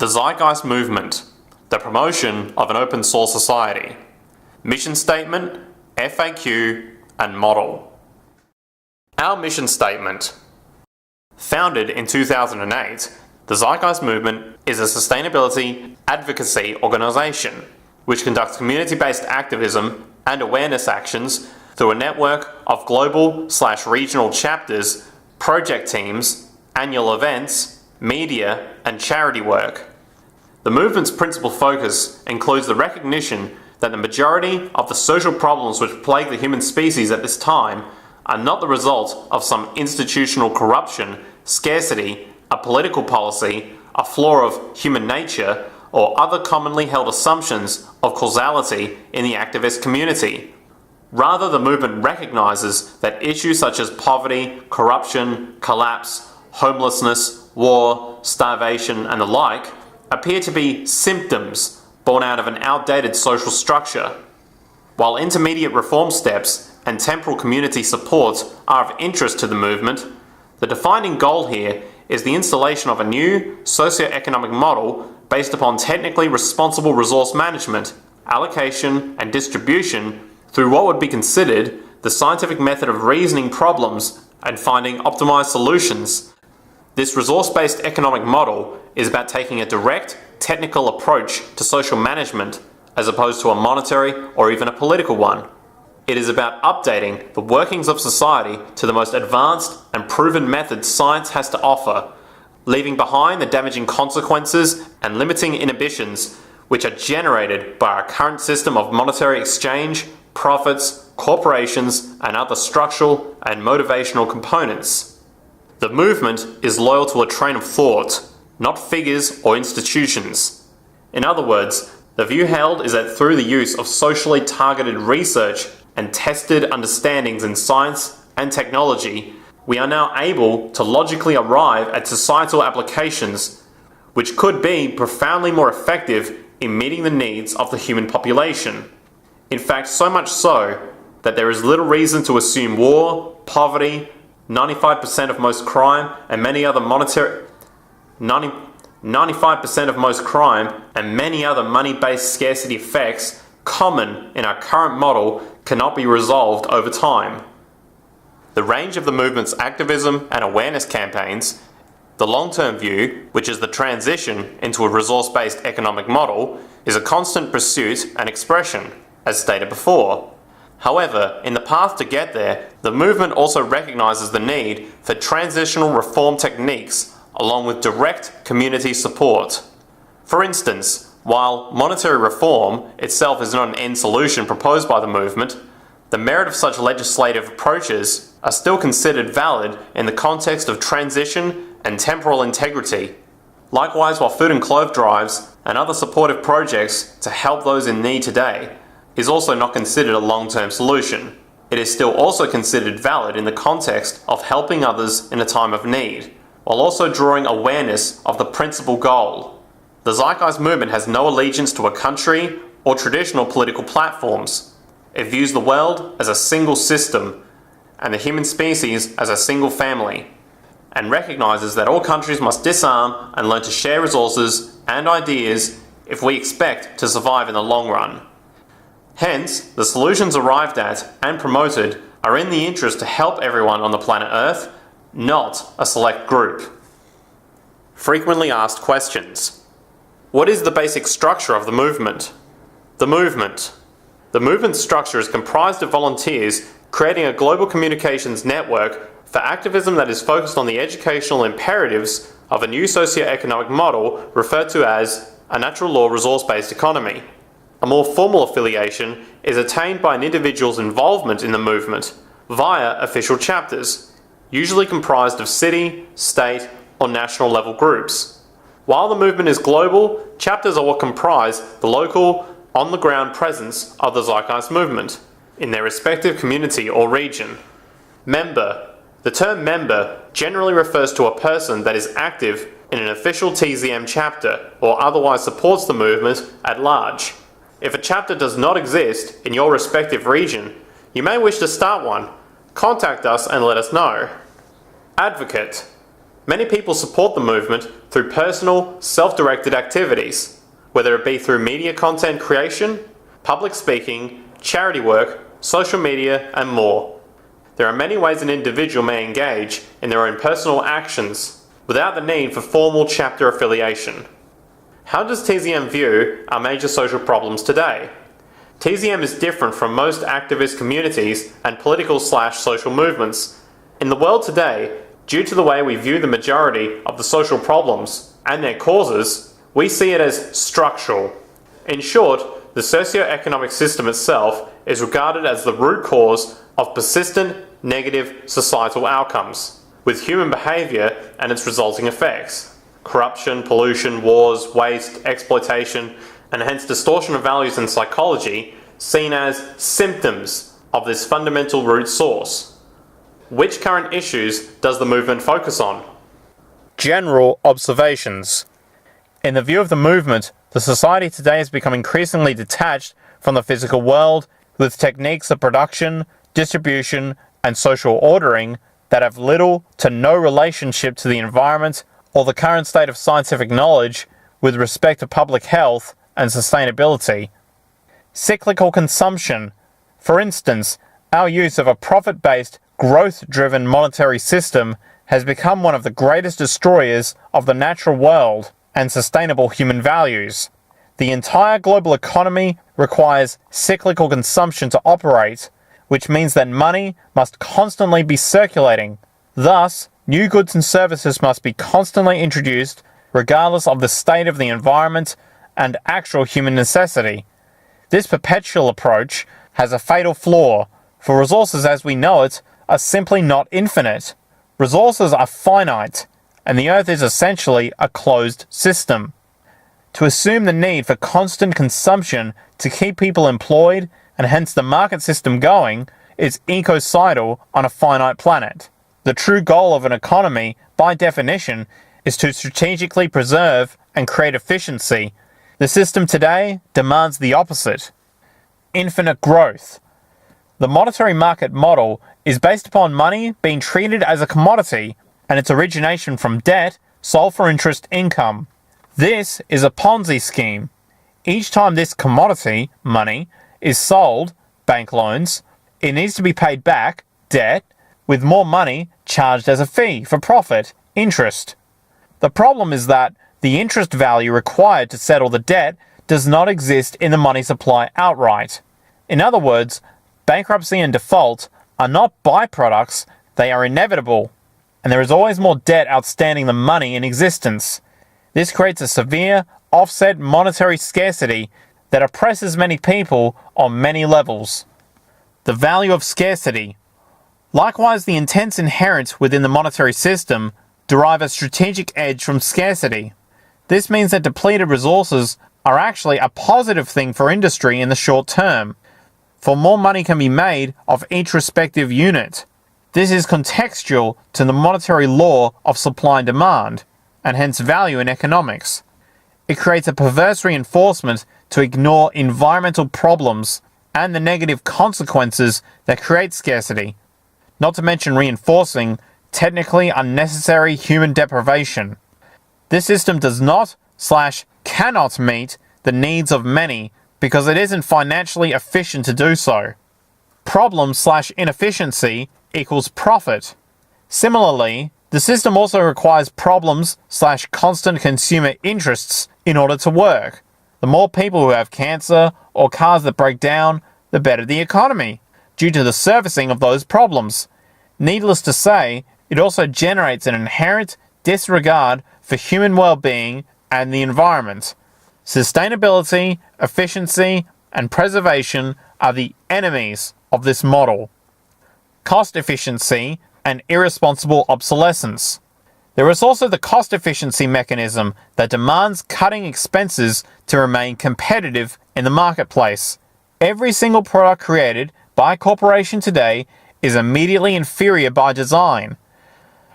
The zeitgeist movement, the promotion of an open source society. Mission statement, FAQ, and model. Our mission statement. Founded in 2008, the Zeitgeist Movement is a sustainability advocacy organisation which conducts community-based activism and awareness actions through a network of global/regional chapters, project teams, annual events, media, and charity work. The movement's principal focus includes the recognition that the majority of the social problems which plague the human species at this time are not the result of some institutional corruption, scarcity, a political policy, a flaw of human nature, or other commonly held assumptions of causality in the activist community. Rather, the movement recognizes that issues such as poverty, corruption, collapse, homelessness, war, starvation, and the like appear to be symptoms born out of an outdated social structure. While intermediate reform steps and temporal community support are of interest to the movement, the defining goal here is the installation of a new socio-economic model based upon technically responsible resource management, allocation, and distribution through what would be considered the scientific method of reasoning problems and finding optimized solutions. This resource-based economic model is about taking a direct, technical approach to social management as opposed to a monetary or even a political one. It is about updating the workings of society to the most advanced and proven methods science has to offer, leaving behind the damaging consequences and limiting inhibitions which are generated by our current system of monetary exchange, profits, corporations, and other structural and motivational components. The movement is loyal to a train of thought, not figures or institutions. In other words, the view held is that through the use of socially targeted research and tested understandings in science and technology, we are now able to logically arrive at societal applications which could be profoundly more effective in meeting the needs of the human population. In fact, so much so that there is little reason to assume war, poverty, 95% of most crime, and many other money-based scarcity effects common in our current model cannot be resolved over time. The range of the movement's activism and awareness campaigns, the long-term view, which is the transition into a resource-based economic model, is a constant pursuit and expression, as stated before. However, in the path to get there, the movement also recognizes the need for transitional reform techniques along with direct community support. For instance, while monetary reform itself is not an end solution proposed by the movement, the merit of such legislative approaches are still considered valid in the context of transition and temporal integrity. Likewise, while food and clothes drives and other supportive projects to help those in need today is also not considered a long-term solution, it is still also considered valid in the context of helping others in a time of need, while also drawing awareness of the principal goal. The Zeitgeist Movement has no allegiance to a country or traditional political platforms. It views the world as a single system and the human species as a single family, and recognizes that all countries must disarm and learn to share resources and ideas if we expect to survive in the long run. Hence, the solutions arrived at and promoted are in the interest to help everyone on the planet Earth, not a select group. Frequently asked questions. What is the basic structure of the movement? The movement's structure is comprised of volunteers creating a global communications network for activism that is focused on the educational imperatives of a new socio-economic model referred to as a natural law resource-based economy. A more formal affiliation is attained by an individual's involvement in the movement via official chapters, usually comprised of city, state, or national level groups. While the movement is global, chapters are what comprise the local, on-the-ground presence of the Zeitgeist Movement in their respective community or region. Member. The term member generally refers to a person that is active in an official TZM chapter or otherwise supports the movement at large. If a chapter does not exist in your respective region, you may wish to start one. Contact us and let us know. Advocate. Many people support the movement through personal, self-directed activities, whether it be through media content creation, public speaking, charity work, social media, and more. There are many ways an individual may engage in their own personal actions without the need for formal chapter affiliation. How does TZM view our major social problems today? TZM is different from most activist communities and political/social movements. In the world today, due to the way we view the majority of the social problems and their causes, we see it as structural. In short, the socio-economic system itself is regarded as the root cause of persistent negative societal outcomes, with human behaviour and its resulting effects. Corruption, pollution, wars, waste, exploitation, and hence distortion of values in psychology seen as symptoms of this fundamental root source. Which current issues does the movement focus on? General observations. In the view of the movement, the society today has become increasingly detached from the physical world, with techniques of production, distribution, and social ordering that have little to no relationship to the environment or the current state of scientific knowledge with respect to public health and sustainability. Cyclical consumption. For instance, our use of a profit-based, growth-driven monetary system has become one of the greatest destroyers of the natural world and sustainable human values. The entire global economy requires cyclical consumption to operate, which means that money must constantly be circulating. Thus, new goods and services must be constantly introduced, regardless of the state of the environment and actual human necessity. This perpetual approach has a fatal flaw, for resources as we know it are simply not infinite. Resources are finite, and the Earth is essentially a closed system. To assume the need for constant consumption to keep people employed, and hence the market system going, is ecocidal on a finite planet. The true goal of an economy, by definition, is to strategically preserve and create efficiency. The system today demands the opposite. Infinite growth. The monetary market model is based upon money being treated as a commodity and its origination from debt sold for interest income. This is a Ponzi scheme. Each time this commodity, money, is sold, bank loans, it needs to be paid back, debt, with more money charged as a fee for profit, interest. The problem is that the interest value required to settle the debt does not exist in the money supply outright. In other words, bankruptcy and default are not byproducts, they are inevitable, and there is always more debt outstanding than money in existence. This creates a severe, offset monetary scarcity that oppresses many people on many levels. The value of scarcity. Likewise, the intents inherent within the monetary system derive a strategic edge from scarcity. This means that depleted resources are actually a positive thing for industry in the short term, for more money can be made of each respective unit. This is contextual to the monetary law of supply and demand, and hence value in economics. It creates a perverse reinforcement to ignore environmental problems and the negative consequences that create scarcity, not to mention reinforcing technically unnecessary human deprivation. This system does not/cannot meet the needs of many because it isn't financially efficient to do so. Problem/inefficiency equals profit. Similarly, the system also requires problems/constant consumer interests in order to work. The more people who have cancer or cars that break down, the better the economy, due to the servicing of those problems. Needless to say, it also generates an inherent disregard for human well-being and the environment. Sustainability, efficiency, and preservation are the enemies of this model. Cost efficiency and irresponsible obsolescence. There is also the cost efficiency mechanism that demands cutting expenses to remain competitive in the marketplace. Every single product created by a corporation today is immediately inferior by design.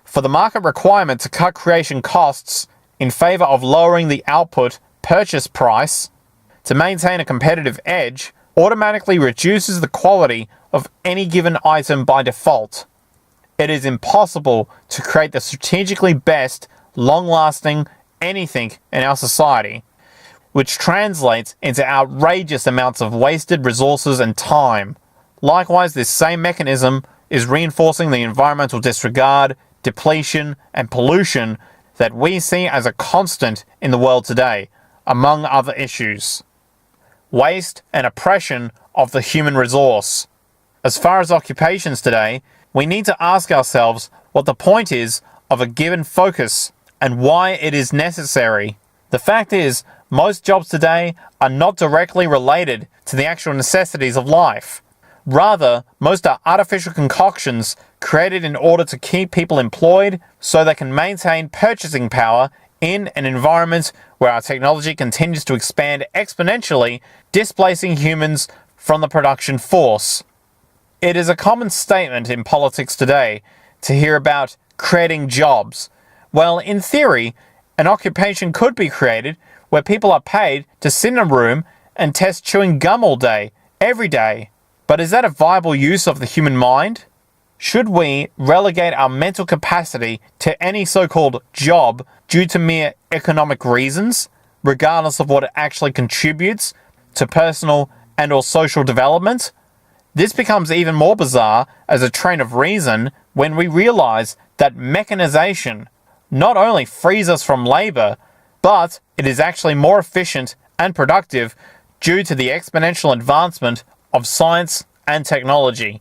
For the market requirement to cut creation costs in favor of lowering the output purchase price to maintain a competitive edge automatically reduces the quality of any given item by default. it is impossible to create the strategically best, long-lasting anything in our society, which translates into outrageous amounts of wasted resources and time. Likewise, this same mechanism is reinforcing the environmental disregard, depletion, and pollution that we see as a constant in the world today, among other issues. Waste and oppression of the human resource. As far as occupations today, we need to ask ourselves what the point is of a given focus and why it is necessary. The fact is, most jobs today are not directly related to the actual necessities of life. Rather, most are artificial concoctions created in order to keep people employed so they can maintain purchasing power in an environment where our technology continues to expand exponentially, displacing humans from the production force. It is a common statement in politics today to hear about creating jobs. Well, in theory, an occupation could be created where people are paid to sit in a room and test chewing gum all day, every day. But is that a viable use of the human mind? Should we relegate our mental capacity to any so-called job due to mere economic reasons, regardless of what it actually contributes to personal and or social development? This becomes even more bizarre as a train of reason when we realize that mechanization not only frees us from labor, but it is actually more efficient and productive due to the exponential advancement of science and technology.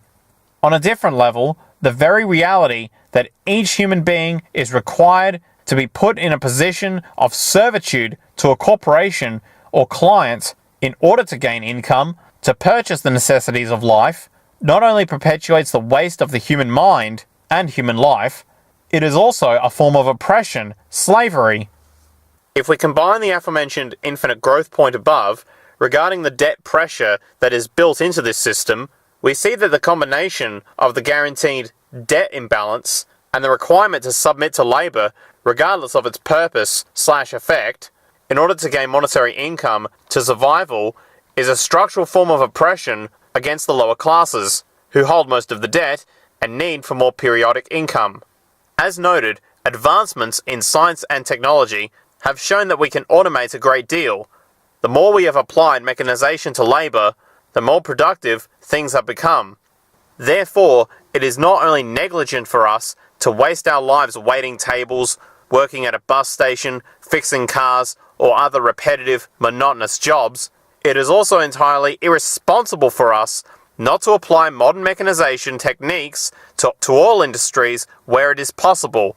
On a different level, the very reality that each human being is required to be put in a position of servitude to a corporation or client in order to gain income, to purchase the necessities of life, not only perpetuates the waste of the human mind and human life, it is also a form of oppression, slavery. If we combine the aforementioned infinite growth point above, regarding the debt pressure that is built into this system, we see that the combination of the guaranteed debt imbalance and the requirement to submit to labour, regardless of its purpose/effect, in order to gain monetary income to survival, is a structural form of oppression against the lower classes, who hold most of the debt and need for more periodic income. As noted, advancements in science and technology have shown that we can automate a great deal. The more we have applied mechanization to labour, the more productive things have become. Therefore, it is not only negligent for us to waste our lives waiting tables, working at a bus station, fixing cars, or other repetitive, monotonous jobs, it is also entirely irresponsible for us not to apply modern mechanization techniques to all industries where it is possible.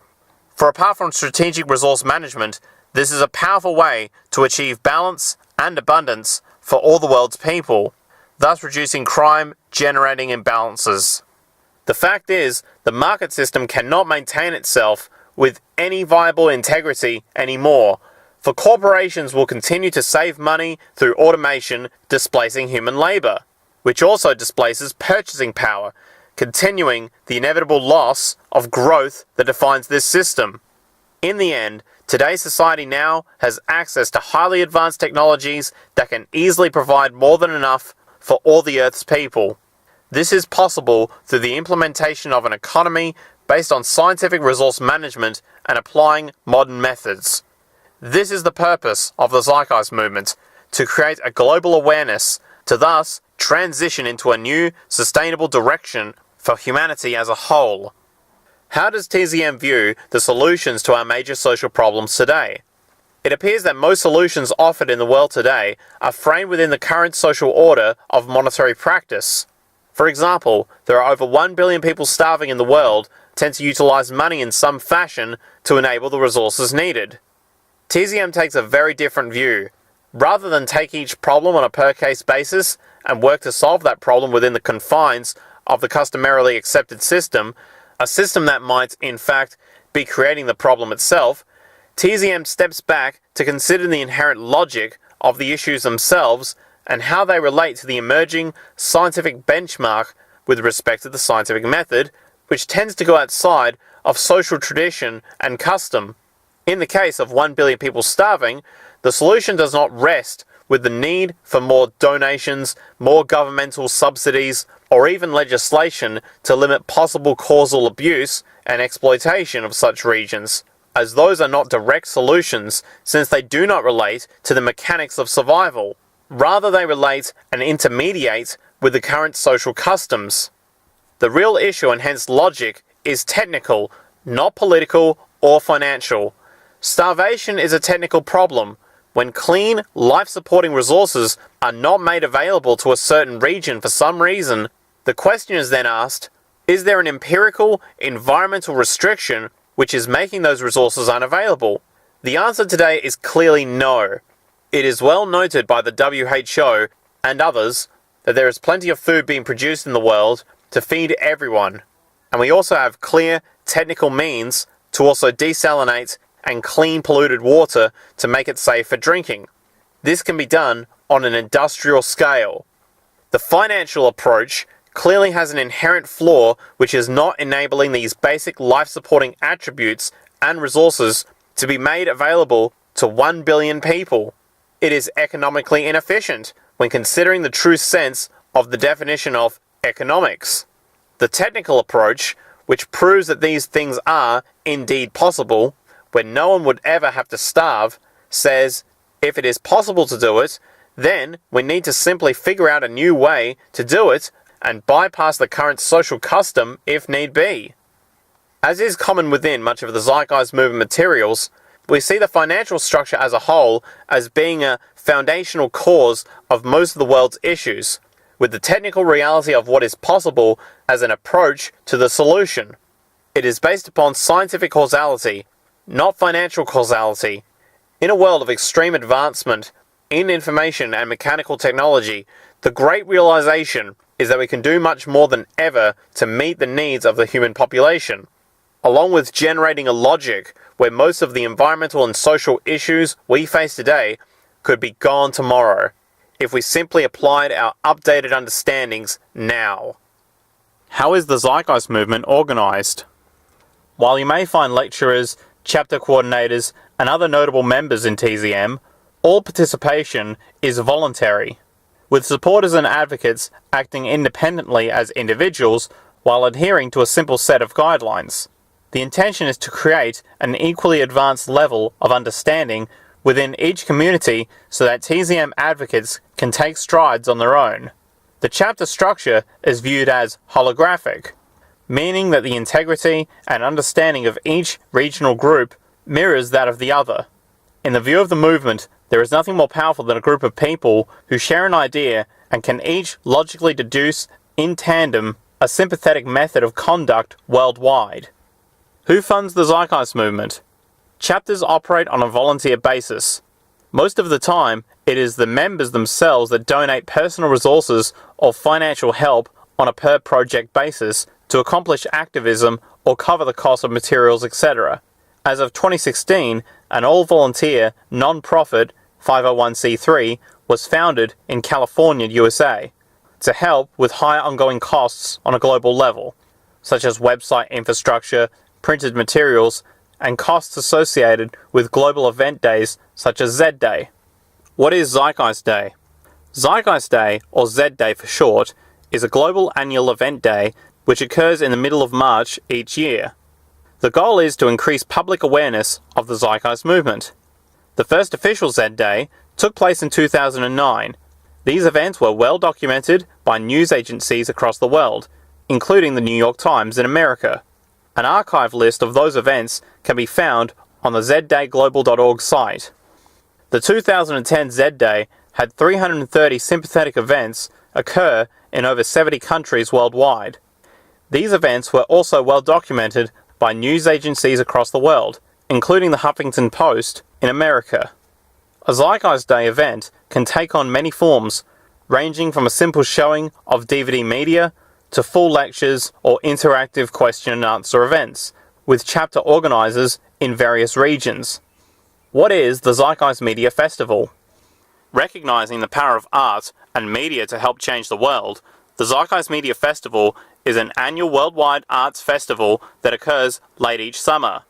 For apart from strategic resource management, this is a powerful way to achieve balance and abundance for all the world's people, thus reducing crime, generating imbalances. The fact is, the market system cannot maintain itself with any viable integrity anymore, for corporations will continue to save money through automation, displacing human labor, which also displaces purchasing power, continuing the inevitable loss of growth that defines this system. In the end, today's society now has access to highly advanced technologies that can easily provide more than enough for all the Earth's people. This is possible through the implementation of an economy based on scientific resource management and applying modern methods. This is the purpose of the zeitgeist movement, to create a global awareness, to thus transition into a new, sustainable direction for humanity as a whole. How does TZM view the solutions to our major social problems today? It appears that most solutions offered in the world today are framed within the current social order of monetary practice. For example, there are over 1 billion people starving in the world tend to utilize money in some fashion to enable the resources needed. TZM takes a very different view. Rather than take each problem on a per-case basis and work to solve that problem within the confines of the customarily accepted system, a system that might, in fact, be creating the problem itself, TZM steps back to consider the inherent logic of the issues themselves and how they relate to the emerging scientific benchmark with respect to the scientific method, which tends to go outside of social tradition and custom. In the case of 1 billion people starving, the solution does not rest with the need for more donations, more governmental subsidies, or even legislation to limit possible causal abuse and exploitation of such regions, as those are not direct solutions since they do not relate to the mechanics of survival. Rather, they relate and intermediate with the current social customs. The real issue, and hence logic, is technical, not political or financial. Starvation is a technical problem. When clean, life-supporting resources are not made available to a certain region for some reason, the question is then asked, is there an empirical, environmental restriction which is making those resources unavailable? The answer today is clearly no. It is well noted by the WHO and others that there is plenty of food being produced in the world to feed everyone, and we also have clear technical means to also desalinate and clean polluted water to make it safe for drinking. This can be done on an industrial scale. The financial approach clearly has an inherent flaw which is not enabling these basic life-supporting attributes and resources to be made available to 1 billion people. It is economically inefficient when considering the true sense of the definition of economics. The technical approach, which proves that these things are indeed possible, when no one would ever have to starve, says, if it is possible to do it, then we need to simply figure out a new way to do it and bypass the current social custom if need be. As is common within much of the zeitgeist movement materials, we see the financial structure as a whole as being a foundational cause of most of the world's issues, with the technical reality of what is possible as an approach to the solution. It is based upon scientific causality, not financial causality. In a world of extreme advancement in information and mechanical technology, the great realization is that we can do much more than ever to meet the needs of the human population, along with generating a logic where most of the environmental and social issues we face today could be gone tomorrow, if we simply applied our updated understandings now. How is the zeitgeist movement organized? While you may find lecturers, chapter coordinators, and other notable members in TZM, all participation is voluntary, with supporters and advocates acting independently as individuals while adhering to a simple set of guidelines. The intention is to create an equally advanced level of understanding within each community so that TZM advocates can take strides on their own. The chapter structure is viewed as holographic, meaning that the integrity and understanding of each regional group mirrors that of the other. In the view of the movement, there is nothing more powerful than a group of people who share an idea and can each logically deduce in tandem a sympathetic method of conduct worldwide. Who funds the zeitgeist movement? Chapters operate on a volunteer basis. Most of the time, it is the members themselves that donate personal resources or financial help on a per-project basis to accomplish activism or cover the cost of materials, etc. As of 2016, an all-volunteer, non-profit 501c3 was founded in California, USA, to help with high ongoing costs on a global level, such as website infrastructure, printed materials, and costs associated with global event days such as Z Day. What is Zeitgeist Day? Zeitgeist Day, or Z Day for short, is a global annual event day which occurs in the middle of March each year. The goal is to increase public awareness of the zeitgeist movement. The first official Z Day took place in 2009. These events were well documented by news agencies across the world, including the New York Times in America. An archive list of those events can be found on the zdayglobal.org site. The 2010 Z Day had 330 sympathetic events occur in over 70 countries worldwide. These events were also well documented by news agencies across the world, including the Huffington Post in America. A Zeitgeist Day event can take on many forms, ranging from a simple showing of DVD media to full lectures or interactive question and answer events, with chapter organizers in various regions. What is the Zeitgeist Media Festival? Recognizing the power of art and media to help change the world, the Zeitgeist Media Festival is an annual worldwide arts festival that occurs late each summer.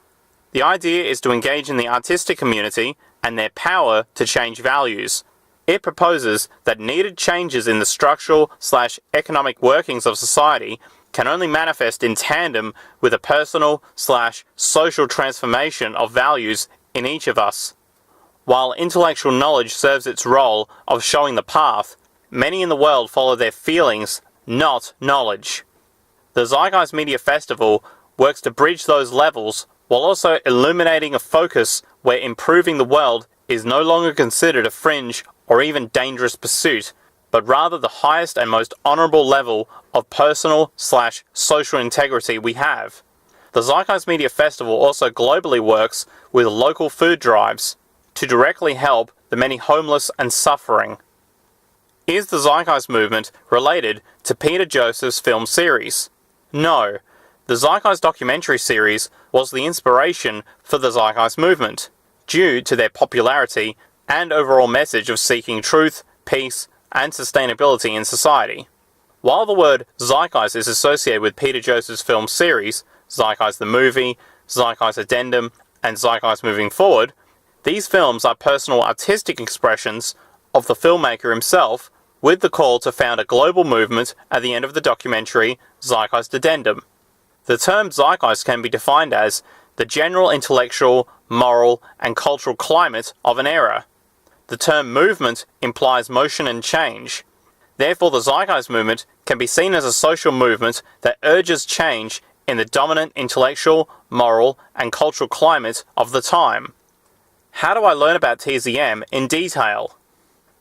The idea is to engage in the artistic community and their power to change values. It proposes that needed changes in the structural/economic workings of society can only manifest in tandem with a personal/social transformation of values in each of us. While intellectual knowledge serves its role of showing the path, many in the world follow their feelings, not knowledge. The Zeitgeist Media Festival works to bridge those levels while also illuminating a focus where improving the world is no longer considered a fringe or even dangerous pursuit, but rather the highest and most honourable level of personal/social integrity we have. The Zeitgeist Media Festival also globally works with local food drives to directly help the many homeless and suffering. Is the Zeitgeist movement related to Peter Joseph's film series? No. The Zeitgeist documentary series was the inspiration for the Zeitgeist movement, due to their popularity and overall message of seeking truth, peace, and sustainability in society. While the word Zeitgeist is associated with Peter Joseph's film series, Zeitgeist the Movie, Zeitgeist Addendum, and Zeitgeist Moving Forward, these films are personal artistic expressions of the filmmaker himself, with the call to found a global movement at the end of the documentary Zeitgeist Addendum. The term zeitgeist can be defined as the general intellectual, moral, and cultural climate of an era. The term movement implies motion and change. Therefore, the Zeitgeist movement can be seen as a social movement that urges change in the dominant intellectual, moral, and cultural climate of the time. How do I learn about TZM in detail?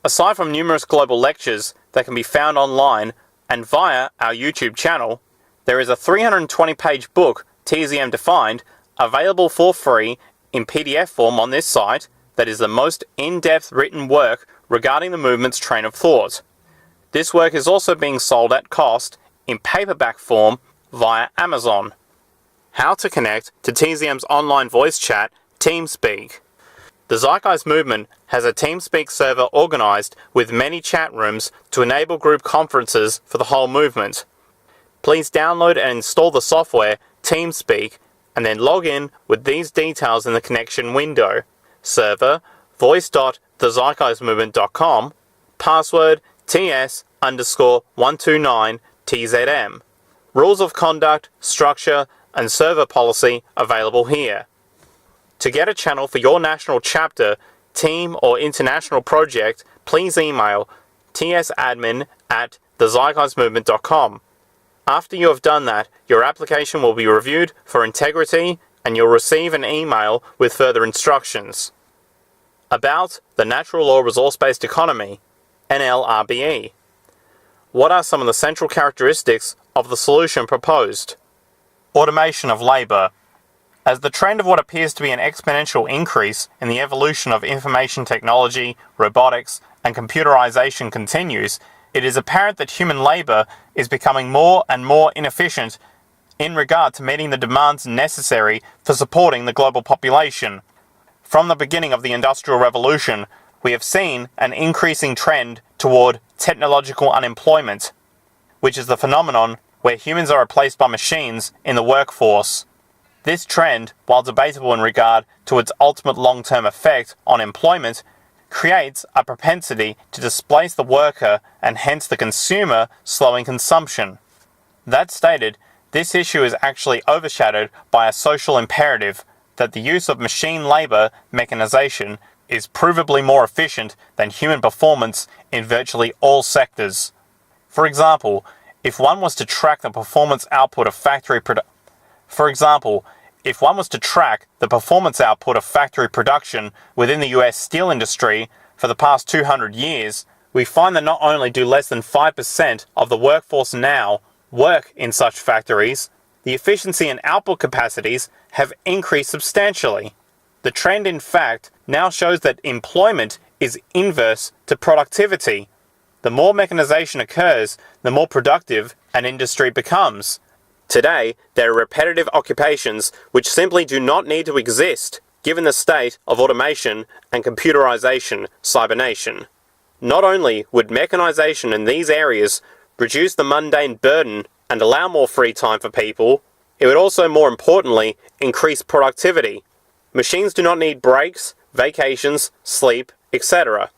Aside from numerous global lectures that can be found online and via our YouTube channel, there is a 320-page book, TZM Defined, available for free in PDF form on this site that is the most in-depth written work regarding the movement's train of thought. This work is also being sold at cost in paperback form via Amazon. How to connect to TZM's online voice chat, TeamSpeak. The Zeitgeist movement has a TeamSpeak server organized with many chat rooms to enable group conferences for the whole movement. Please download and install the software TeamSpeak and then log in with these details in the connection window. Server voice.thezeitgeistmovement.com, password TS_129TZM. Rules of conduct, structure, and server policy available here. To get a channel for your national chapter, team, or international project, please email tsadmin@thezeitgeistmovement.com. After you have done that, your application will be reviewed for integrity and you'll receive an email with further instructions. About the Natural Law Resource-Based Economy, NLRBE. What are some of the central characteristics of the solution proposed? Automation of labour. As the trend of what appears to be an exponential increase in the evolution of information technology, robotics, and computerization continues, it is apparent that human labour is becoming more and more inefficient in regard to meeting the demands necessary for supporting the global population. From the beginning of the Industrial Revolution, we have seen an increasing trend toward technological unemployment, which is the phenomenon where humans are replaced by machines in the workforce. This trend, while debatable in regard to its ultimate long-term effect on employment, creates a propensity to displace the worker and hence the consumer, slowing consumption. That stated, this issue is actually overshadowed by a social imperative that the use of machine labour mechanization is provably more efficient than human performance in virtually all sectors. For example, if one was to track the performance output of factory production within the US steel industry for the past 200 years, we find that not only do less than 5% of the workforce now work in such factories, the efficiency and output capacities have increased substantially. The trend, in fact, now shows that employment is inverse to productivity. The more mechanization occurs, the more productive an industry becomes. Today, there are repetitive occupations which simply do not need to exist, given the state of automation and computerization, cybernation. Not only would mechanization in these areas reduce the mundane burden and allow more free time for people, it would also, more importantly, increase productivity. Machines do not need breaks, vacations, sleep, etc.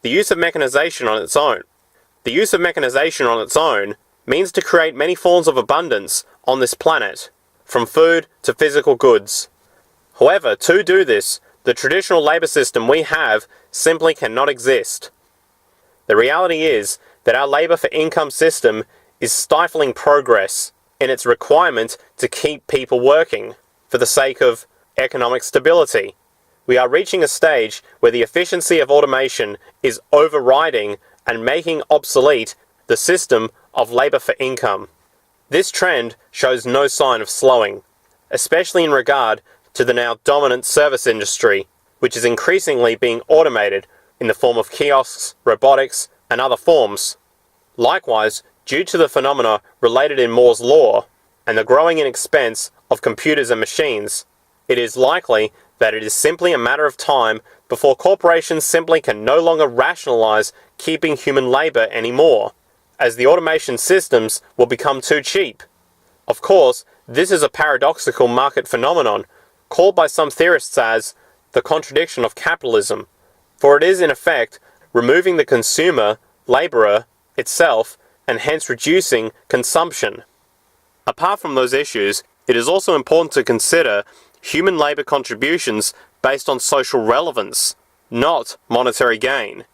The use of mechanization on its own. The use of mechanization on its own means to create many forms of abundance on this planet, from food to physical goods. However, to do this, the traditional labour system we have simply cannot exist. The reality is that our labour for income system is stifling progress in its requirement to keep people working for the sake of economic stability. We are reaching a stage where the efficiency of automation is overriding and making obsolete the system of labour for income. This trend shows no sign of slowing, especially in regard to the now dominant service industry, which is increasingly being automated in the form of kiosks, robotics, and other forms. Likewise, due to the phenomena related in Moore's law and the growing in expense of computers and machines, it is likely that it is simply a matter of time before corporations simply can no longer rationalize keeping human labor anymore, as the automation systems will become too cheap. Of course, this is a paradoxical market phenomenon, called by some theorists as the contradiction of capitalism, for it is in effect removing the consumer, laborer, itself, and hence reducing consumption. Apart from those issues, it is also important to consider human labor contributions based on social relevance, not monetary gain.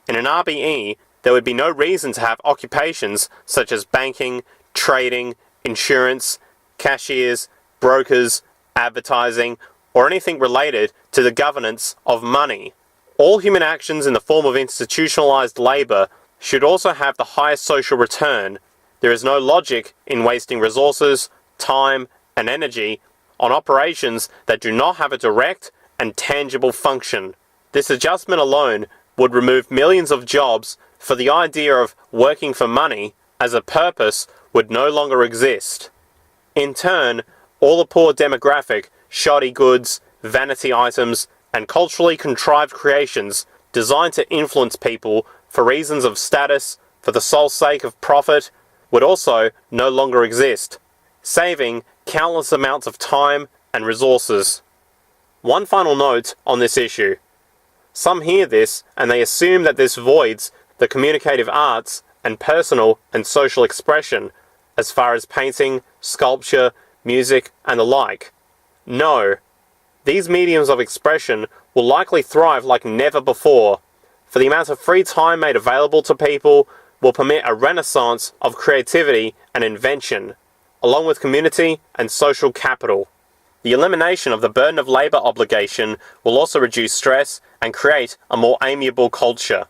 In an RBE, there would be no reason to have occupations such as banking, trading, insurance, cashiers, brokers, advertising, or anything related to the governance of money. All human actions in the form of institutionalized labor should also have the highest social return. There is no logic in wasting resources, time, and energy on operations that do not have a direct and tangible function. This adjustment alone would remove millions of jobs, for the idea of working for money as a purpose would no longer exist. In turn, all the poor demographic, shoddy goods, vanity items, and culturally contrived creations designed to influence people for reasons of status, for the sole sake of profit, would also no longer exist, saving countless amounts of time and resources. One final note on this issue. Some hear this and they assume that this voids the communicative arts and personal and social expression as far as painting, sculpture, music, and the like. No. These mediums of expression will likely thrive like never before, for the amount of free time made available to people will permit a renaissance of creativity and invention, along with community and social capital. The elimination of the burden of labor obligation will also reduce stress and create a more amiable culture.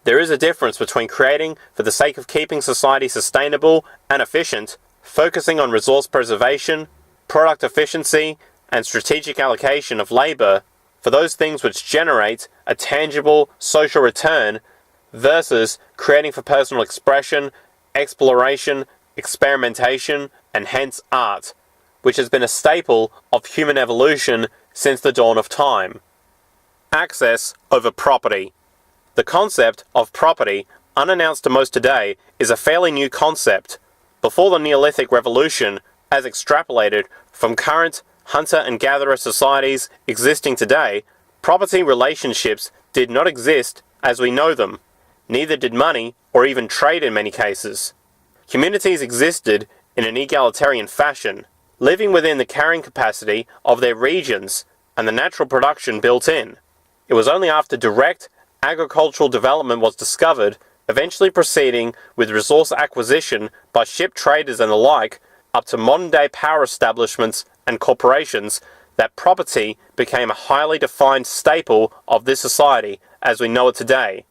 There is a difference between creating for the sake of keeping society sustainable and efficient, focusing on resource preservation, product efficiency, and strategic allocation of labor for those things which generate a tangible social return, versus creating for personal expression, exploration, experimentation, and hence art, which has been a staple of human evolution since the dawn of time. Access over property. The concept of property, unannounced to most today, is a fairly new concept. Before the Neolithic Revolution, as extrapolated from current hunter and gatherer societies existing today, property relationships did not exist as we know them. Neither did money or even trade in many cases. Communities existed in an egalitarian fashion, living within the carrying capacity of their regions and the natural production built in. It was only after direct agricultural development was discovered, eventually proceeding with resource acquisition by ship traders and the like, up to modern-day power establishments and corporations, that property became a highly defined staple of this society as we know it today.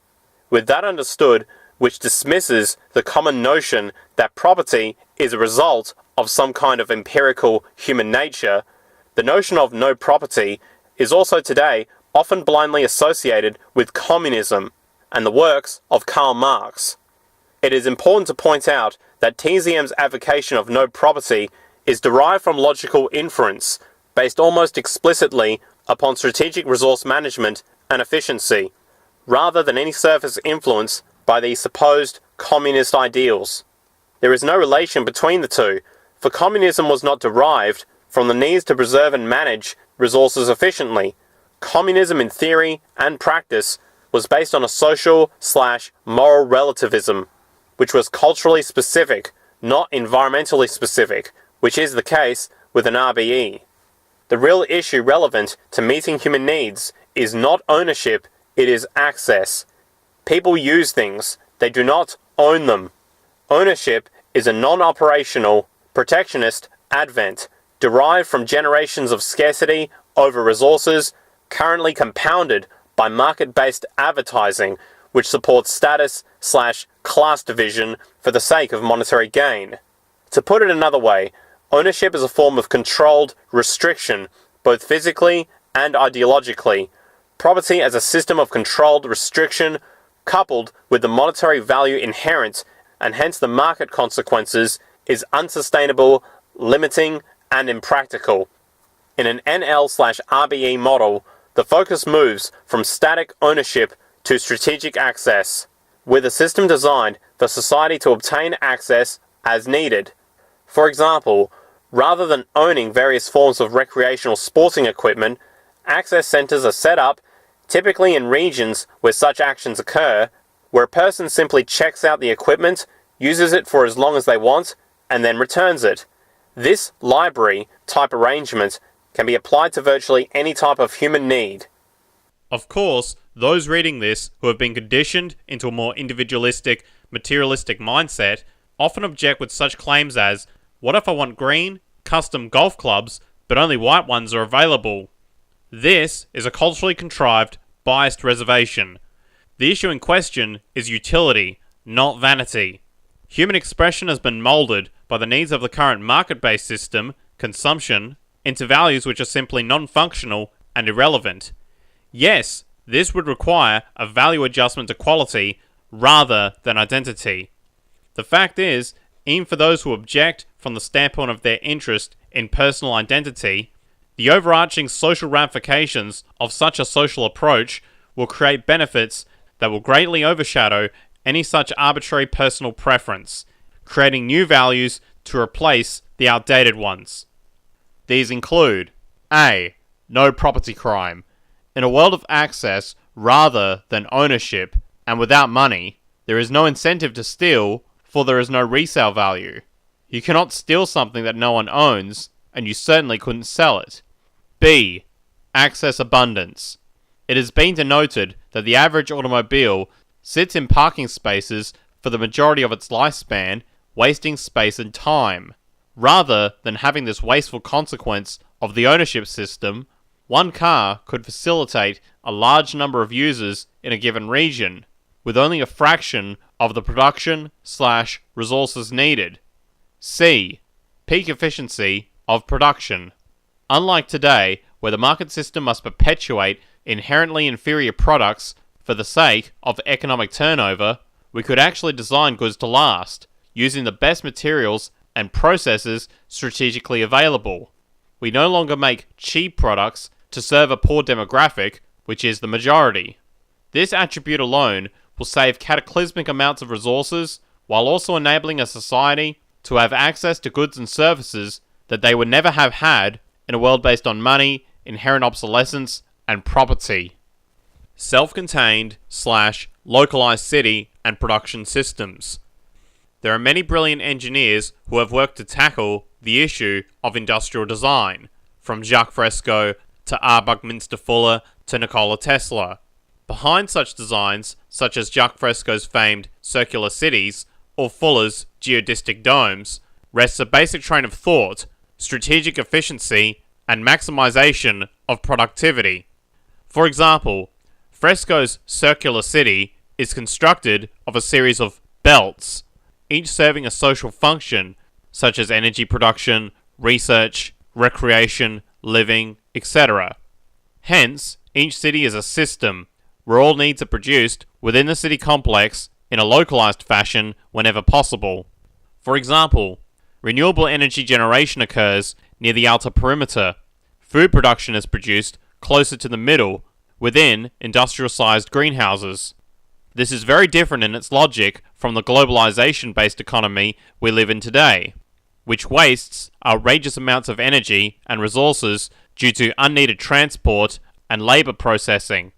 With that understood, which dismisses the common notion that property is a result of some kind of empirical human nature, the notion of no property is also today often blindly associated with communism and the works of Karl Marx. It is important to point out that TZM's advocation of no property is derived from logical inference, based almost explicitly upon strategic resource management and efficiency, rather than any surface influence by these supposed communist ideals. There is no relation between the two, for communism was not derived from the needs to preserve and manage resources efficiently. Communism in theory and practice was based on a social/moral relativism, which was culturally specific, not environmentally specific, which is the case with an RBE. The real issue relevant to meeting human needs is not ownership, it is access. People use things, they do not own them. Ownership is a non-operational, protectionist advent derived from generations of scarcity over resources, currently compounded by market-based advertising, which supports status/class division for the sake of monetary gain. To put it another way, ownership is a form of controlled restriction, both physically and ideologically. Property as a system of controlled restriction, coupled with the monetary value inherent, and hence the market consequences, is unsustainable, limiting, and impractical. In an NL/RBE model, the focus moves from static ownership to strategic access, with a system designed for society to obtain access as needed. For example, rather than owning various forms of recreational sporting equipment, access centers are set up, typically in regions where such actions occur, where a person simply checks out the equipment, uses it for as long as they want, and then returns it. This library type arrangement can be applied to virtually any type of human need. Of course, those reading this who have been conditioned into a more individualistic, materialistic mindset often object with such claims as, what if I want green, custom golf clubs, but only white ones are available? This is a culturally contrived, biased reservation. The issue in question is utility, not vanity. Human expression has been moulded by the needs of the current market-based system, consumption, into values which are simply non-functional and irrelevant. Yes, this would require a value adjustment to quality rather than identity. The fact is, even for those who object from the standpoint of their interest in personal identity, the overarching social ramifications of such a social approach will create benefits that will greatly overshadow any such arbitrary personal preference, creating new values to replace the outdated ones. These include A. No property crime. In a world of access rather than ownership, and without money, there is no incentive to steal, for there is no resale value. You cannot steal something that no one owns, and you certainly couldn't sell it. B. Access abundance. It has been denoted that the average automobile sits in parking spaces for the majority of its lifespan, wasting space and time. Rather than having this wasteful consequence of the ownership system, one car could facilitate a large number of users in a given region, with only a fraction of the production/resources needed. C. Peak efficiency of production. Unlike today, where the market system must perpetuate inherently inferior products for the sake of economic turnover, we could actually design goods to last, using the best materials and processes strategically available. We no longer make cheap products to serve a poor demographic, which is the majority. This attribute alone will save cataclysmic amounts of resources, while also enabling a society to have access to goods and services that they would never have had in a world based on money, inherent obsolescence, and property. Self-contained/localized city and production systems. There are many brilliant engineers who have worked to tackle the issue of industrial design, from Jacques Fresco to R. Buckminster Fuller to Nikola Tesla. Behind such designs, such as Jacques Fresco's famed circular cities or Fuller's geodesic domes, rests a basic train of thought, strategic efficiency, and maximization of productivity. For example, Fresco's circular city is constructed of a series of belts, each serving a social function, such as energy production, research, recreation, living, etc. Hence, each city is a system, where all needs are produced within the city complex in a localized fashion whenever possible. For example, renewable energy generation occurs near the outer perimeter. Food production is produced closer to the middle, within industrial-sized greenhouses. This is very different in its logic from the globalization-based economy we live in today, which wastes outrageous amounts of energy and resources due to unneeded transport and labor processing.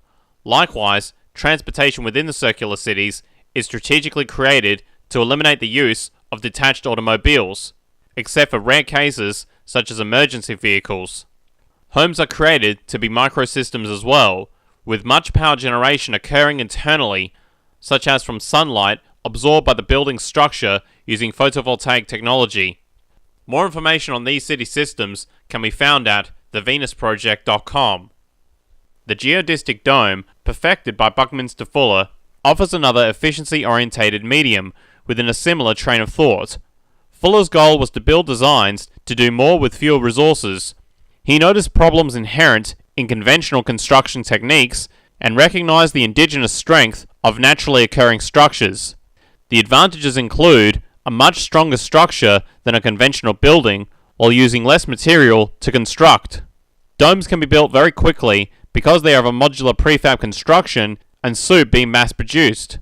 Likewise, transportation within the circular cities is strategically created to eliminate the use of detached automobiles, except for rare cases such as emergency vehicles. Homes are created to be microsystems as well, with much power generation occurring internally, such as from sunlight absorbed by the building's structure using photovoltaic technology. More information on these city systems can be found at thevenusproject.com. The geodesic dome, perfected by Buckminster Fuller, offers another efficiency-orientated medium within a similar train of thought. Fuller's goal was to build designs to do more with fewer resources. He noticed problems inherent in conventional construction techniques and recognized the indigenous strength of naturally occurring structures. The advantages include a much stronger structure than a conventional building while using less material to construct. Domes can be built very quickly because they are of a modular prefab construction and soon being mass-produced.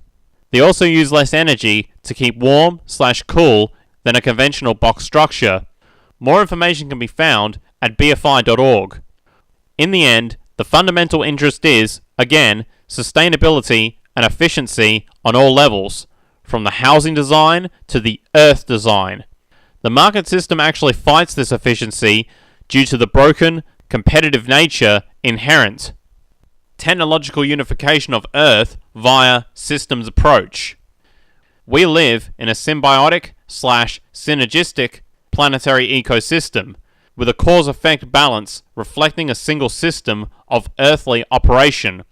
They also use less energy to keep warm/cool than a conventional box structure. More information can be found at bfi.org. In the end, the fundamental interest is, again, sustainability and efficiency on all levels, from the housing design to the earth design. The market system actually fights this efficiency due to the broken, competitive nature inherent. Technological unification of Earth via systems approach. We live in a symbiotic/synergistic planetary ecosystem, with a cause-effect balance reflecting a single system of earthly operation.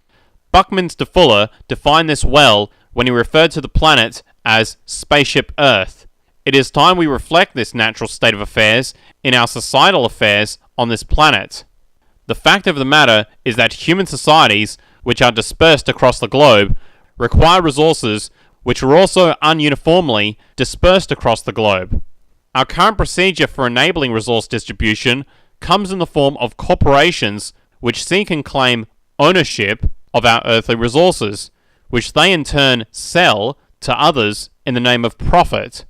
Buckminster Fuller defined this well when he referred to the planet as Spaceship Earth. It is time we reflect this natural state of affairs in our societal affairs on this planet. The fact of the matter is that human societies, which are dispersed across the globe, require resources which are also ununiformly dispersed across the globe. Our current procedure for enabling resource distribution comes in the form of corporations which seek and claim ownership of our earthly resources, which they in turn sell to others in the name of profit.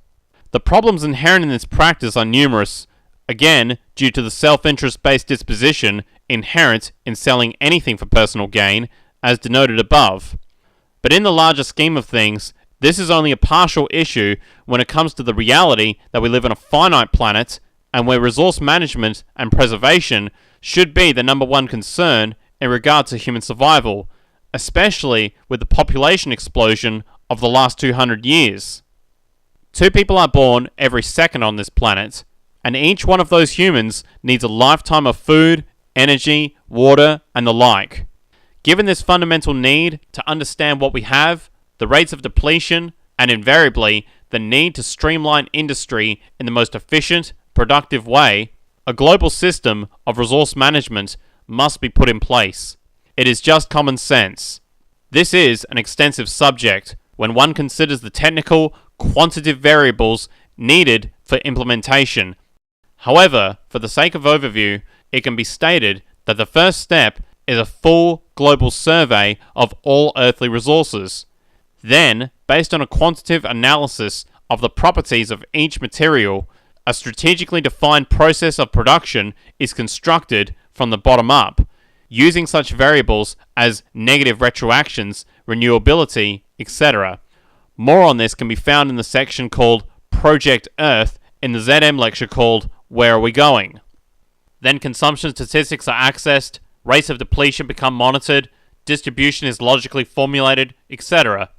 The problems inherent in this practice are numerous, again due to the self-interest-based disposition inherent in selling anything for personal gain, as denoted above. But in the larger scheme of things, this is only a partial issue when it comes to the reality that we live on a finite planet and where resource management and preservation should be the number one concern in regard to human survival, especially with the population explosion of the last 200 years. 2 people are born every second on this planet, and each one of those humans needs a lifetime of food, energy, water, and the like. Given this fundamental need to understand what we have, the rates of depletion, and invariably the need to streamline industry in the most efficient, productive way, a global system of resource management must be put in place. It is just common sense. This is an extensive subject when one considers the technical, quantitative variables needed for implementation. However, for the sake of overview, it can be stated that the first step is a full global survey of all earthly resources. Then, based on a quantitative analysis of the properties of each material, a strategically defined process of production is constructed from the bottom up, using such variables as negative retroactions, renewability, etc. More on this can be found in the section called Project Earth in the ZM lecture called Where Are We Going? Then consumption statistics are accessed, rates of depletion become monitored, distribution is logically formulated, etc.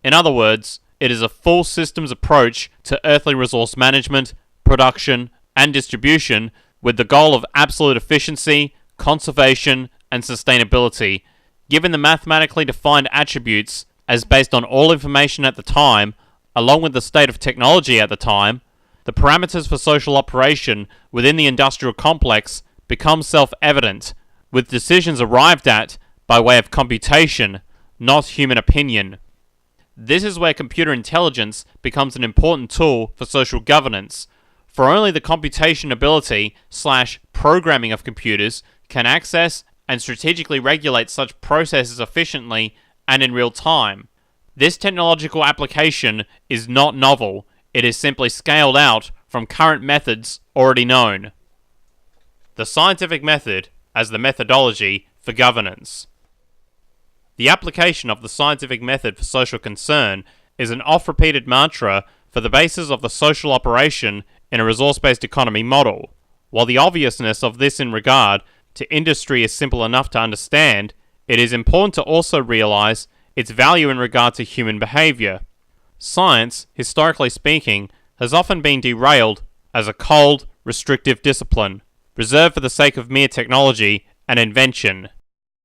In other words, it is a full systems approach to earthly resource management, production, and distribution with the goal of absolute efficiency, conservation, and sustainability, given the mathematically defined attributes as based on all information at the time, along with the state of technology at the time. The parameters for social operation within the industrial complex become self-evident, with decisions arrived at by way of computation, not human opinion. This is where computer intelligence becomes an important tool for social governance, for only the computation ability/programming of computers can access and strategically regulate such processes efficiently and in real time. This technological application is not novel. It is simply scaled out from current methods already known. The scientific method as the methodology for governance. The application of the scientific method for social concern is an oft-repeated mantra for the basis of the social operation in a resource-based economy model. While the obviousness of this in regard to industry is simple enough to understand, it is important to also realize its value in regard to human behavior. Science, historically speaking, has often been derailed as a cold, restrictive discipline, reserved for the sake of mere technology and invention.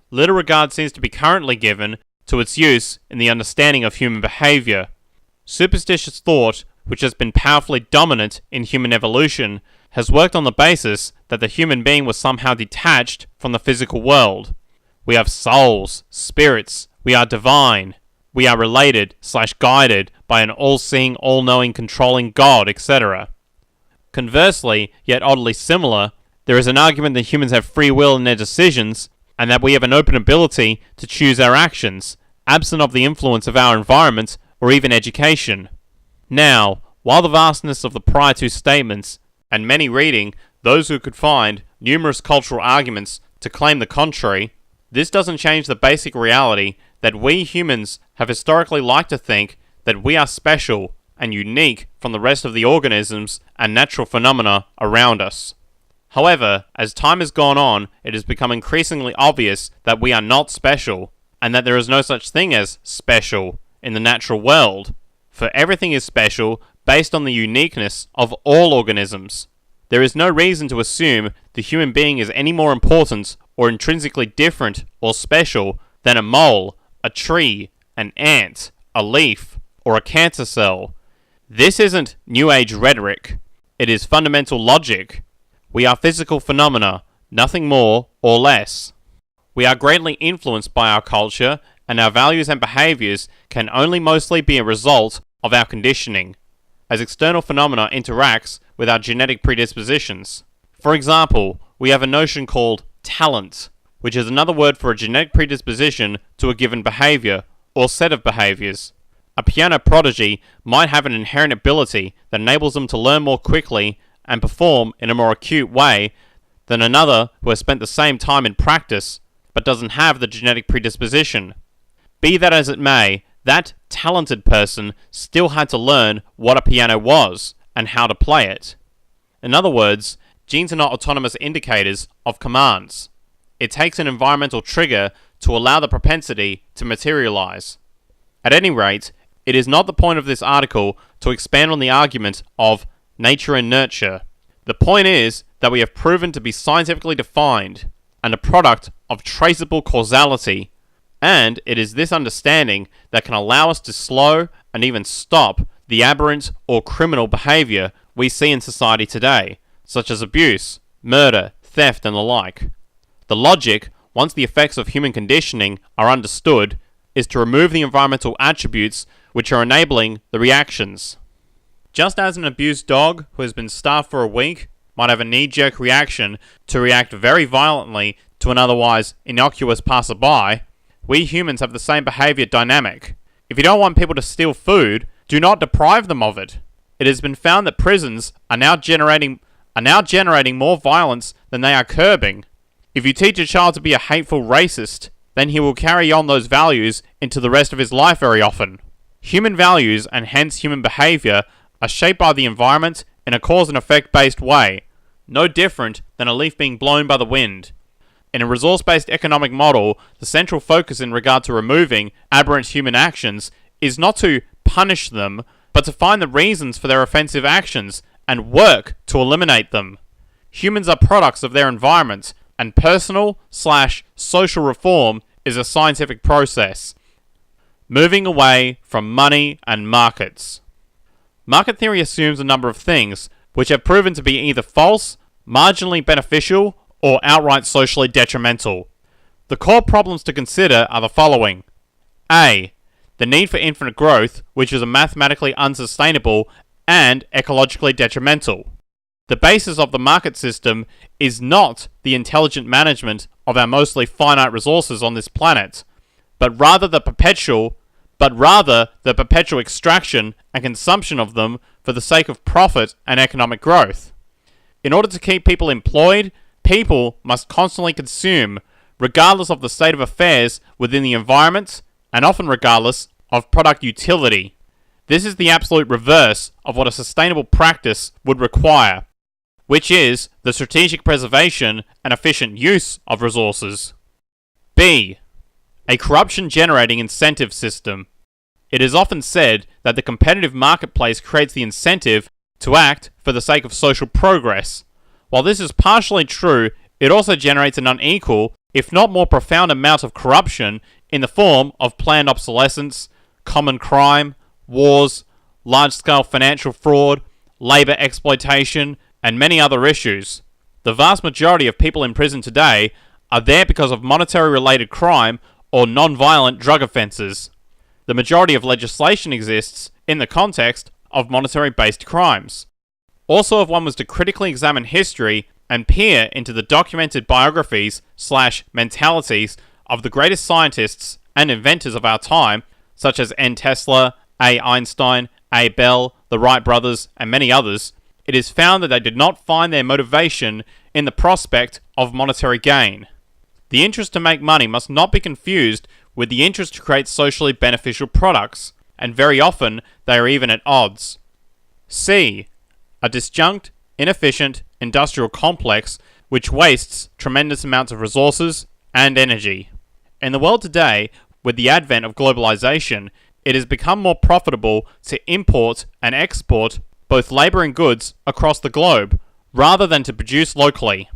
Little regard seems to be currently given to its use in the understanding of human behavior. Superstitious thought, which has been powerfully dominant in human evolution, has worked on the basis that the human being was somehow detached from the physical world. We have souls, spirits, we are divine, we are related/guided by an all-seeing, all-knowing, controlling God, etc. Conversely, yet oddly similar, there is an argument that humans have free will in their decisions, and that we have an open ability to choose our actions, absent of the influence of our environment or even education. Now, while the vastness of the prior two statements, and many reading those who could find numerous cultural arguments to claim the contrary, this doesn't change the basic reality that we humans have historically liked to think that we are special and unique from the rest of the organisms and natural phenomena around us. However, as time has gone on, it has become increasingly obvious that we are not special, and that there is no such thing as special in the natural world, for everything is special based on the uniqueness of all organisms. There is no reason to assume the human being is any more important or intrinsically different or special than a mole, a tree, an ant, a leaf, or a cancer cell. This isn't New Age rhetoric. It is fundamental logic. We are physical phenomena, nothing more or less. We are greatly influenced by our culture, and our values and behaviors can only mostly be a result of our conditioning, as external phenomena interacts with our genetic predispositions. For example, we have a notion called talent, which is another word for a genetic predisposition to a given behavior or set of behaviors. A piano prodigy might have an inherent ability that enables them to learn more quickly and perform in a more acute way than another who has spent the same time in practice but doesn't have the genetic predisposition. Be that as it may, that talented person still had to learn what a piano was and how to play it. In other words, genes are not autonomous indicators of commands. It takes an environmental trigger to allow the propensity to materialize. At any rate, it is not the point of this article to expand on the argument of nature and nurture. The point is that we have proven to be scientifically defined and a product of traceable causality, and it is this understanding that can allow us to slow and even stop the aberrant or criminal behavior we see in society today, such as abuse, murder, theft, and the like. The logic, once the effects of human conditioning are understood, is to remove the environmental attributes which are enabling the reactions. Just as an abused dog who has been starved for a week might have a knee-jerk reaction to react very violently to an otherwise innocuous passerby, we humans have the same behavior dynamic. If you don't want people to steal food, do not deprive them of it. It has been found that prisons are now generating more violence than they are curbing. If you teach a child to be a hateful racist, then he will carry on those values into the rest of his life very often. Human values, and hence human behavior, are shaped by the environment in a cause and effect based way, no different than a leaf being blown by the wind. In a resource-based economic model, the central focus in regard to removing aberrant human actions is not to punish them, but to find the reasons for their offensive actions and work to eliminate them. Humans are products of their environment, and personal/social reform is a scientific process. Moving away from money and markets. Market theory assumes a number of things, which have proven to be either false, marginally beneficial, or outright socially detrimental. The core problems to consider are the following. A. The need for infinite growth, which is mathematically unsustainable and ecologically detrimental. The basis of the market system is not the intelligent management of our mostly finite resources on this planet, but rather the perpetual extraction and consumption of them for the sake of profit and economic growth. In order to keep people employed, people must constantly consume, regardless of the state of affairs within the environment, and often regardless of product utility. This is the absolute reverse of what a sustainable practice would require, which is the strategic preservation and efficient use of resources. B. A corruption-generating incentive system. It is often said that the competitive marketplace creates the incentive to act for the sake of social progress. While this is partially true, it also generates an unequal, if not more profound amount of corruption in the form of planned obsolescence, common crime, wars, large-scale financial fraud, labour exploitation, and many other issues. The vast majority of people in prison today are there because of monetary-related crime or non-violent drug offences. The majority of legislation exists in the context of monetary-based crimes. Also, if one was to critically examine history and peer into the documented biographies/mentalities of the greatest scientists and inventors of our time, such as N. Tesla, A. Einstein, A. Bell, the Wright brothers, and many others, it is found that they did not find their motivation in the prospect of monetary gain. The interest to make money must not be confused with the interest to create socially beneficial products, and very often they are even at odds. C. A disjunct, inefficient industrial complex which wastes tremendous amounts of resources and energy. In the world today, with the advent of globalization, it has become more profitable to import and export both labour and goods across the globe, rather than to produce locally.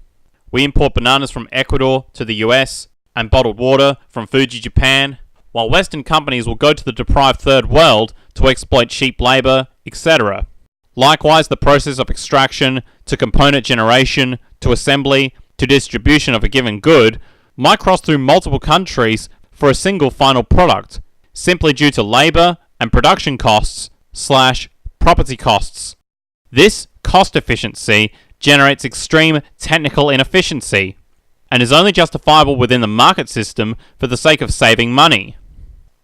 We import bananas from Ecuador to the US, and bottled water from Fuji, Japan, while Western companies will go to the deprived third world to exploit cheap labour, etc. Likewise, the process of extraction, to component generation, to assembly, to distribution of a given good, might cross through multiple countries for a single final product, simply due to labour and production costs/property costs. This cost efficiency generates extreme technical inefficiency, and is only justifiable within the market system for the sake of saving money.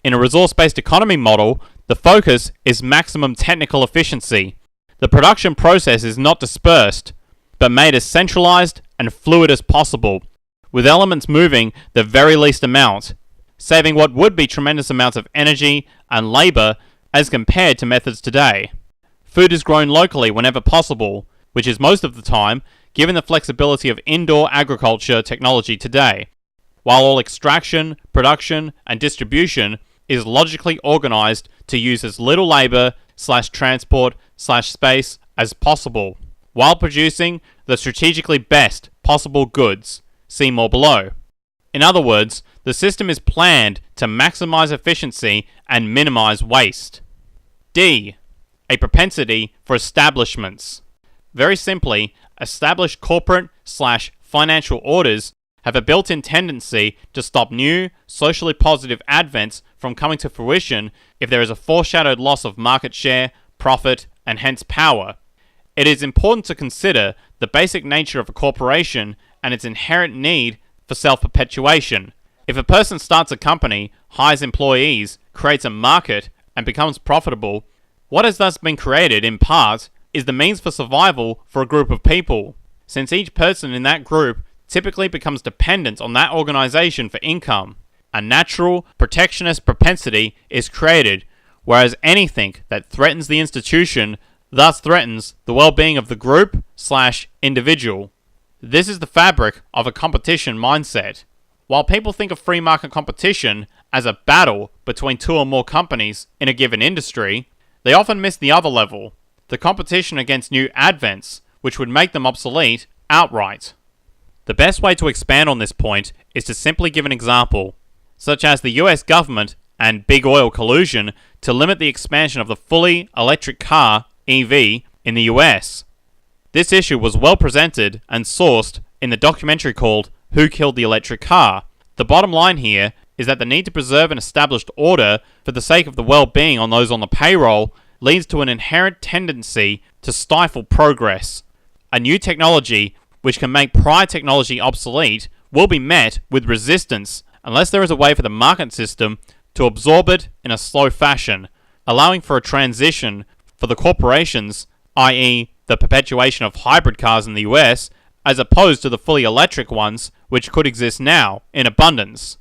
In a resource-based economy model, the focus is maximum technical efficiency. The production process is not dispersed, but made as centralized and fluid as possible, with elements moving the very least amount, saving what would be tremendous amounts of energy and labor as compared to methods today. Food is grown locally whenever possible, which is most of the time, given the flexibility of indoor agriculture technology today, while all extraction, production, and distribution is logically organized to use as little labor/transport/space as possible, while producing the strategically best possible goods. See more below. In other words, the system is planned to maximize efficiency and minimize waste. D. A propensity for establishments. Very simply, established corporate/financial orders have a built-in tendency to stop new, socially positive advents from coming to fruition if there is a foreshadowed loss of market share, profit, and hence power. It is important to consider the basic nature of a corporation and its inherent need for self-perpetuation. If a person starts a company, hires employees, creates a market, and becomes profitable, what has thus been created, in part, is the means for survival for a group of people, since each person in that group typically becomes dependent on that organization for income. A natural, protectionist propensity is created, whereas anything that threatens the institution thus threatens the well-being of the group/individual. This is the fabric of a competition mindset. While people think of free market competition as a battle between two or more companies in a given industry, they often miss the other level, the competition against new advents, which would make them obsolete outright. The best way to expand on this point is to simply give an example, such as the US government and big oil collusion to limit the expansion of the fully electric car, EV, in the US. This issue was well presented and sourced in the documentary called Who Killed the Electric Car? The bottom line here is that the need to preserve an established order for the sake of the well-being on those on the payroll leads to an inherent tendency to stifle progress. A new technology which can make prior technology obsolete will be met with resistance unless there is a way for the market system to absorb it in a slow fashion, allowing for a transition for the corporations, i.e. the perpetuation of hybrid cars in the US, as opposed to the fully electric ones which could exist now in abundance.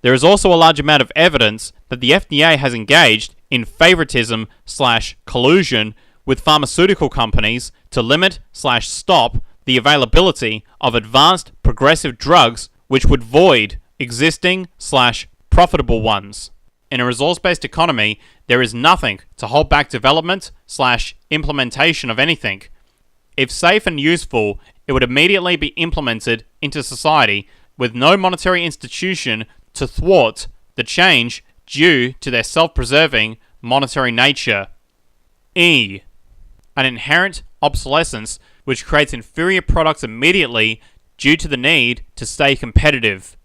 There is also a large amount of evidence that the FDA has engaged in favoritism/collusion with pharmaceutical companies to limit/stop the availability of advanced progressive drugs which would void existing/profitable ones. In a resource-based economy, there is nothing to hold back development/implementation of anything. If safe and useful, it would immediately be implemented into society with no monetary institution to thwart the change due to their self-preserving monetary nature. E. An inherent obsolescence which creates inferior products immediately due to the need to stay competitive.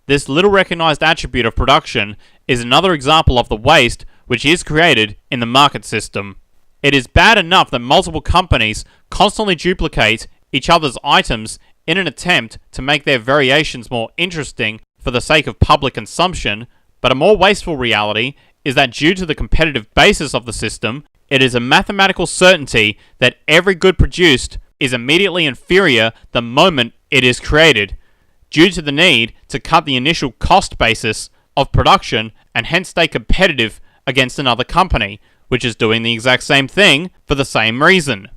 This little recognized attribute of production is another example of the waste which is created in the market system. It is bad enough that multiple companies constantly duplicate each other's items in an attempt to make their variations more interesting for the sake of public consumption, but a more wasteful reality is that due to the competitive basis of the system, it is a mathematical certainty that every good produced is immediately inferior the moment it is created, due to the need to cut the initial cost basis of production and hence stay competitive against another company, which is doing the exact same thing for the same reason.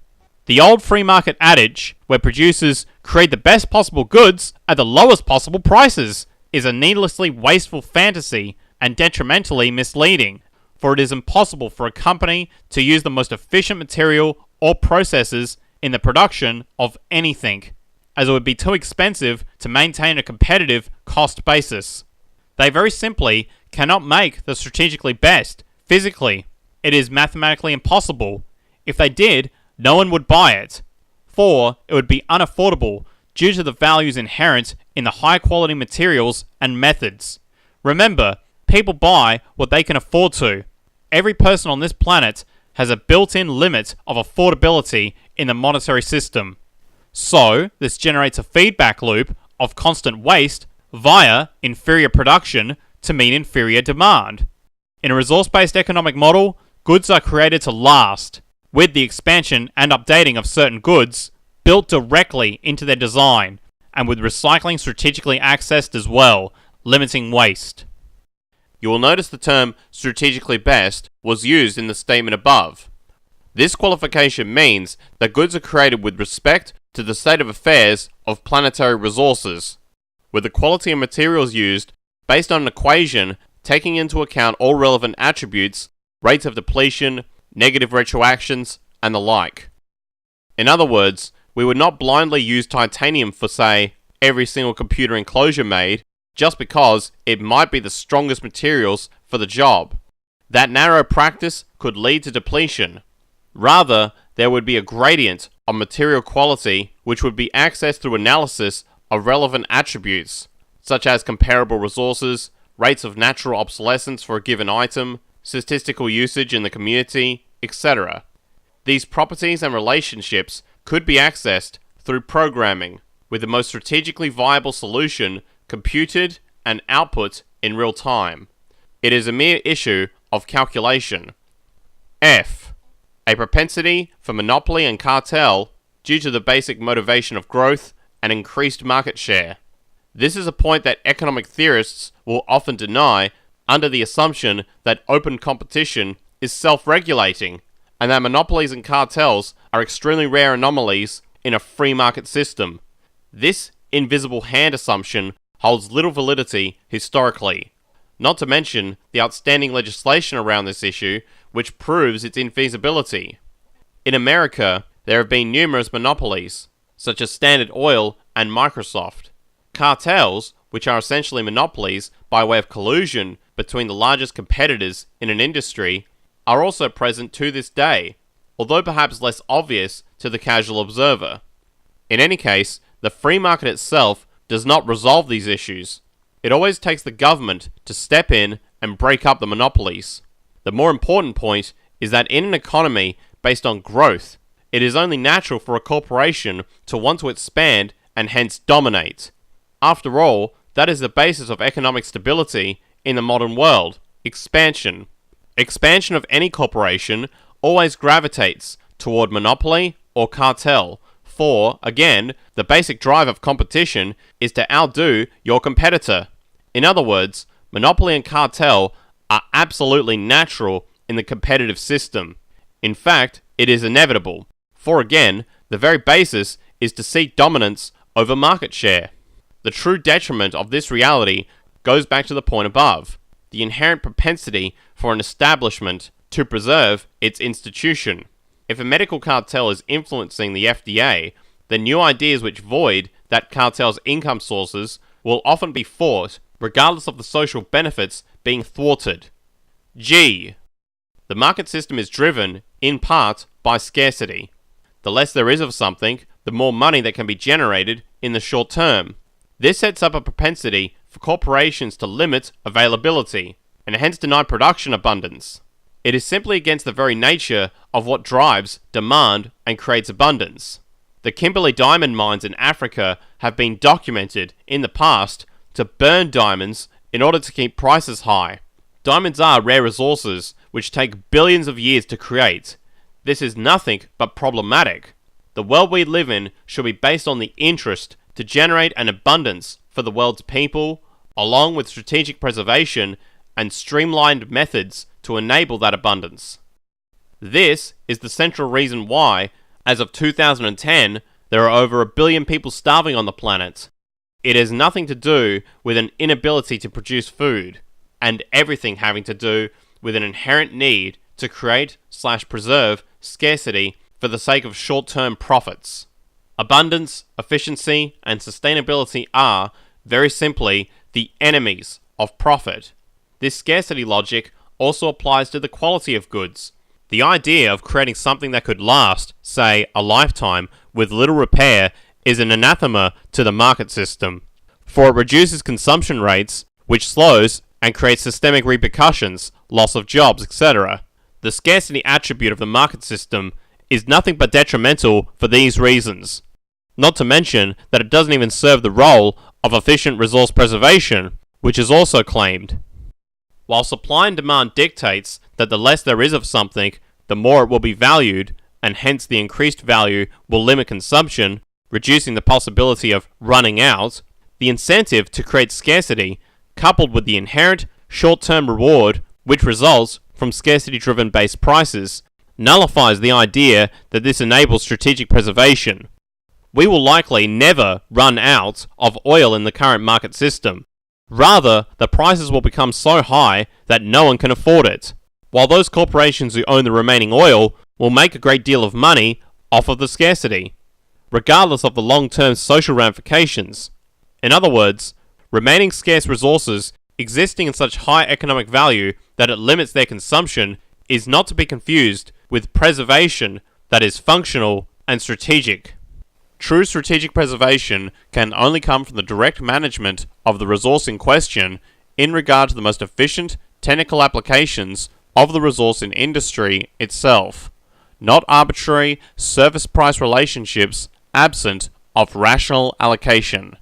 The old free market adage, where producers create the best possible goods at the lowest possible prices, is a needlessly wasteful fantasy and detrimentally misleading, for it is impossible for a company to use the most efficient material or processes in the production of anything, as it would be too expensive to maintain a competitive cost basis. They very simply cannot make the strategically best physically. It is mathematically impossible. If they did, no one would buy it, for it would be unaffordable due to the values inherent in the high quality materials and methods. Remember, people buy what they can afford to. Every person on this planet has a built-in limit of affordability in the monetary system. So, this generates a feedback loop of constant waste via inferior production to meet inferior demand. In a resource-based economic model, goods are created to last, with the expansion and updating of certain goods built directly into their design, and with recycling strategically accessed as well, limiting waste. You will notice the term strategically best was used in the statement above. This qualification means that goods are created with respect to the state of affairs of planetary resources, with the quality of materials used based on an equation taking into account all relevant attributes, rates of depletion, negative retroactions, and the like. In other words, we would not blindly use titanium for, say, every single computer enclosure made, just because it might be the strongest materials for the job. That narrow practice could lead to depletion. Rather, there would be a gradient of material quality which would be accessed through analysis of relevant attributes, such as comparable resources, rates of natural obsolescence for a given item, statistical usage in the community, etc. These properties and relationships could be accessed through programming, with the most strategically viable solution computed and output in real time. It is a mere issue of calculation. F. A propensity for monopoly and cartel due to the basic motivation of growth and increased market share. This is a point that economic theorists will often deny under the assumption that open competition is self-regulating, and that monopolies and cartels are extremely rare anomalies in a free market system. This invisible hand assumption holds little validity historically, not to mention the outstanding legislation around this issue which proves its infeasibility. In America, there have been numerous monopolies, such as Standard Oil and Microsoft. Cartels, which are essentially monopolies by way of collusion between the largest competitors in an industry, are also present to this day, although perhaps less obvious to the casual observer. In any case, the free market itself does not resolve these issues. It always takes the government to step in and break up the monopolies. The more important point is that in an economy based on growth, it is only natural for a corporation to want to expand and hence dominate. After all, that is the basis of economic stability in the modern world: expansion. Expansion of any corporation always gravitates toward monopoly or cartel, For, again, the basic drive of competition is to outdo your competitor. In other words, monopoly and cartel are absolutely natural in the competitive system. In fact, it is inevitable. For again, the very basis is to seek dominance over market share. The true detriment of this reality goes back to the point above, the inherent propensity for an establishment to preserve its institution. If a medical cartel is influencing the FDA, then new ideas which void that cartel's income sources will often be fought, regardless of the social benefits being thwarted. G. The market system is driven, in part, by scarcity. The less there is of something, the more money that can be generated in the short term. This sets up a propensity for corporations to limit availability, and hence deny production abundance. It is simply against the very nature of what drives demand and creates abundance. The Kimberley diamond mines in Africa have been documented in the past to burn diamonds in order to keep prices high. Diamonds are rare resources which take billions of years to create. This is nothing but problematic. The world we live in should be based on the interest to generate an abundance for the world's people, along with strategic preservation and streamlined methods to enable that abundance. This is the central reason why, as of 2010, there are over 1 billion people starving on the planet. It has nothing to do with an inability to produce food, and everything having to do with an inherent need to create/preserve scarcity for the sake of short-term profits. Abundance, efficiency, and sustainability are, very simply, the enemies of profit. This scarcity logic also applies to the quality of goods. The idea of creating something that could last, say, a lifetime with little repair is an anathema to the market system, for it reduces consumption rates, which slows and creates systemic repercussions, loss of jobs, etc. The scarcity attribute of the market system is nothing but detrimental for these reasons. Not to mention that it doesn't even serve the role of efficient resource preservation, which is also claimed. While supply and demand dictates that the less there is of something, the more it will be valued, and hence the increased value will limit consumption, reducing the possibility of running out, the incentive to create scarcity, coupled with the inherent short-term reward which results from scarcity-driven base prices, nullifies the idea that this enables strategic preservation. We will likely never run out of oil in the current market system. Rather, the prices will become so high that no one can afford it, while those corporations who own the remaining oil will make a great deal of money off of the scarcity, regardless of the long-term social ramifications. In other words, remaining scarce resources existing in such high economic value that it limits their consumption is not to be confused with preservation that is functional and strategic. True strategic preservation can only come from the direct management of the resource in question in regard to the most efficient technical applications of the resource in industry itself, not arbitrary service price relationships absent of rational allocation.